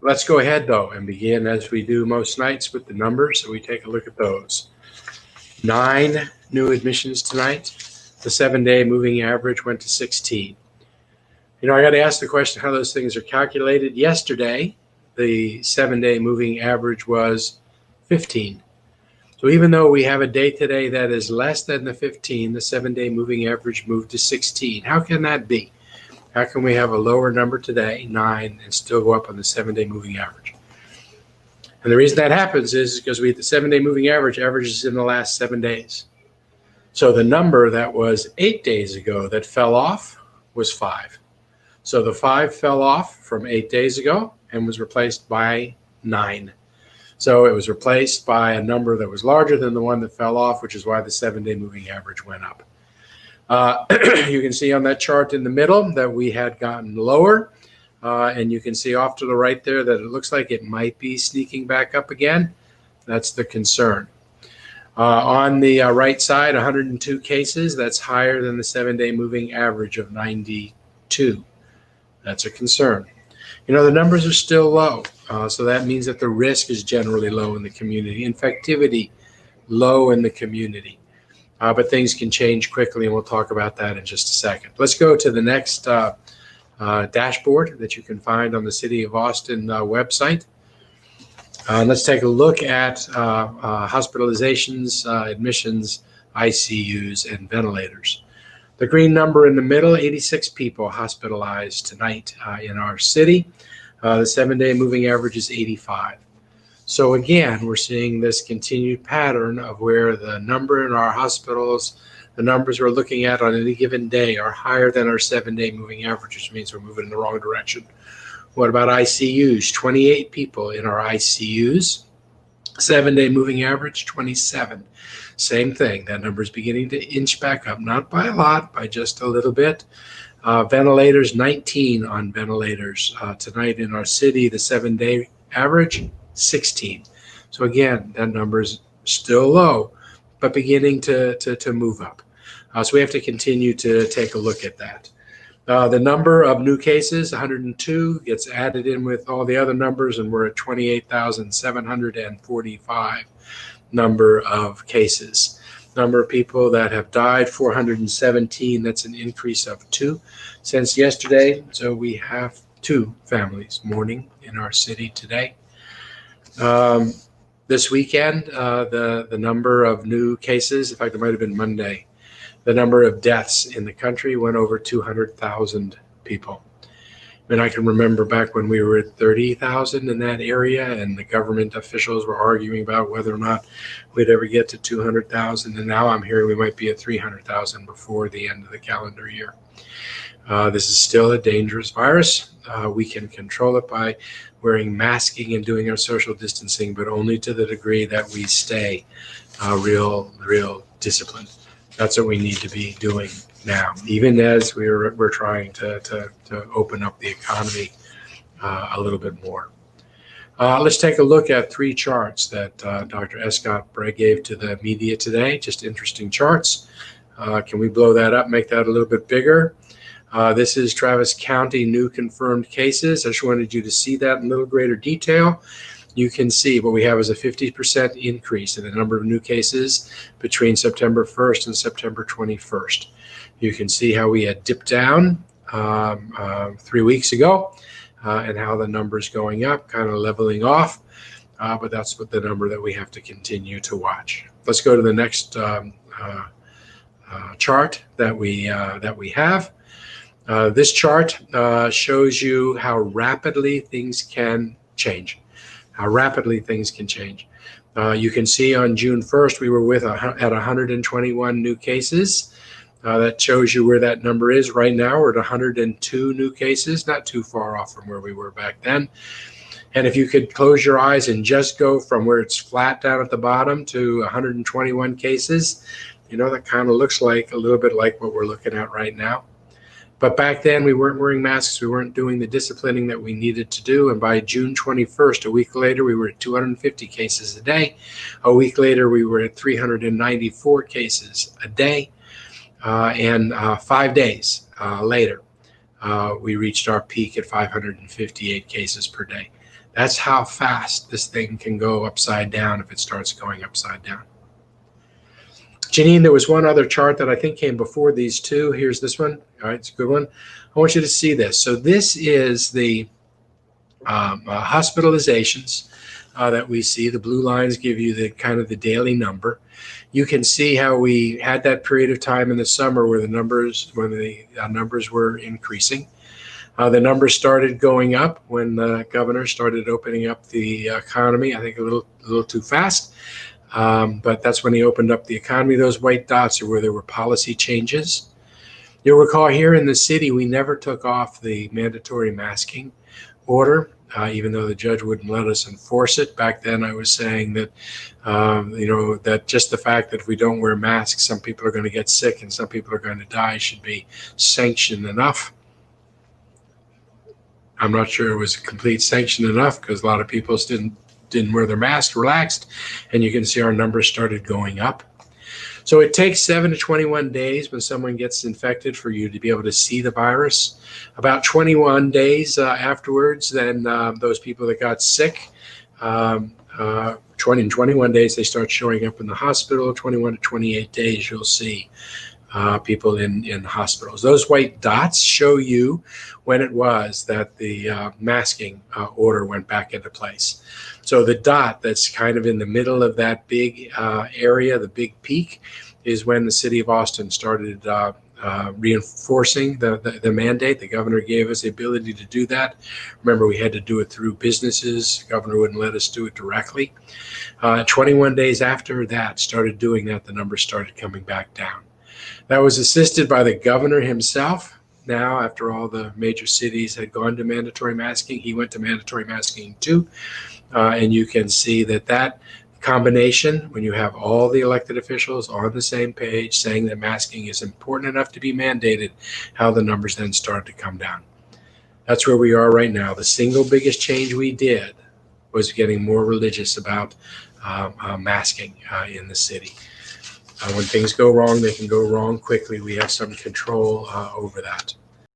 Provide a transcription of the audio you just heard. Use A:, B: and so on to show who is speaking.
A: Let's go ahead, though, and begin as we do most nights with the numbers. So we take a look at those. 9 new admissions tonight. The 7-day moving average went to 16. You know, I got to ask the question how those things are calculated. Yesterday, the 7-day moving average was 15. So even though we have a day today that is less than the 15, the 7-day moving average moved to 16. How can that be? How can we have a lower number today, 9, and still go up on the 7-day moving average? And the reason that happens is because the 7-day moving average averages in the last 7 days. So the number that was 8 days ago that fell off was 5. So the 5 fell off from 8 days ago and was replaced by 9. So it was replaced by a number that was larger than the one that fell off, which is why the 7-day moving average went up. You can see on that chart in the middle that we had gotten lower, and you can see off to the right there that it looks like it might be sneaking back up again. That's the concern. On the right side, 102 cases. That's higher than the 7-day moving average of 92. That's a concern. You know, the numbers are still low, so that means that the risk is generally low in the community. Infectivity, low in the community. But things can change quickly, and we'll talk about that in just a second. Let's go to the next dashboard that you can find on the City of Austin website. Let's take a look at hospitalizations, admissions, ICUs, and ventilators. The green number in the middle, 86 people hospitalized tonight in our city. The 7-day moving average is 85. So again, we're seeing this continued pattern of where the number in our hospitals, the numbers we're looking at on any given day are higher than our 7-day moving average, which means we're moving in the wrong direction. What about ICUs? 28 people in our ICUs. 7-day moving average, 27. Same thing. That number is beginning to inch back up, not by a lot, by just a little bit. Ventilators, 19 on ventilators tonight in our city. The 7-day average, 16. So again, that number is still low, but beginning to move up. So we have to continue to take a look at that. The number of new cases, 102, gets added in with all the other numbers, and we're at 28,745 number of cases. Number of people that have died, 417. That's an increase of 2 since yesterday. So we have 2 families mourning in our city today. This weekend, the number of new cases, in fact, it might have been Monday, the number of deaths in the country went over 200,000 people. And I can remember back when we were at 30,000 in that area, and the government officials were arguing about whether or not we'd ever get to 200,000. And now I'm hearing we might be at 300,000 before the end of the calendar year. This is still a dangerous virus. We can control it by wearing masking and doing our social distancing, but only to the degree that we stay real disciplined. That's what we need to be doing now, even as we're trying to open up the economy a little bit more. Let's take a look at 3 charts that Dr. Escott gave to the media today. Just interesting charts. Can we blow that up, make that a little bit bigger? This is Travis County new confirmed cases. I just wanted you to see that in a little greater detail. You can see what we have is a 50% increase in the number of new cases between September 1st and September 21st. You can see how we had dipped down 3 weeks ago and how the number's going up, kind of leveling off. But that's what the number that we have to continue to watch. Let's go to the next chart that we have. This chart shows you how rapidly things can change. You can see on June 1st, we were at 121 new cases. That shows you where that number is right now. We're at 102 new cases, not too far off from where we were back then. And if you could close your eyes and just go from where it's flat down at the bottom to 121 cases, you know, that kind of looks like a little bit like what we're looking at right now. But back then, we weren't wearing masks. We weren't doing the disciplining that we needed to do. And by June 21st, a week later, we were at 250 cases a day. A week later, we were at 394 cases a day. And 5 days later, we reached our peak at 558 cases per day. That's how fast this thing can go upside down if it starts going upside down. Janine, there was one other chart that I think came before these two. Here's this one. All right, it's a good one. I want you to see this. So this is the hospitalizations that we see. The blue lines give you the kind of the daily number. You can see how we had that period of time in the summer where the numbers were increasing. The numbers started going up when the governor started opening up the economy. I think a little too fast, but that's when he opened up the economy. Those white dots are where there were policy changes. You'll recall here in the city, we never took off the mandatory masking order, even though the judge wouldn't let us enforce it. Back then, I was saying that, that just the fact that if we don't wear masks, some people are going to get sick and some people are going to die should be sanctioned enough. I'm not sure it was a complete sanction enough because a lot of people didn't wear their masks, relaxed, and you can see our numbers started going up. So it takes 7 to 21 days when someone gets infected for you to be able to see the virus. About 21 days afterwards, then those people that got sick, 21 days, they start showing up in the hospital. 21 to 28 days, you'll see people in hospitals. Those white dots show you when it was that the masking order went back into place. So the dot that's kind of in the middle of that big area, the big peak, is when the city of Austin started reinforcing the mandate. The governor gave us the ability to do that. Remember, we had to do it through businesses. The governor wouldn't let us do it directly. 21 days after that, started doing that, the numbers started coming back down. That was assisted by the governor himself. Now, after all the major cities had gone to mandatory masking, he went to mandatory masking too. And you can see that combination, when you have all the elected officials on the same page saying that masking is important enough to be mandated, how the numbers then start to come down. That's where we are right now. The single biggest change we did was getting more religious about masking in the city. When things go wrong, they can go wrong quickly. We have some control over that.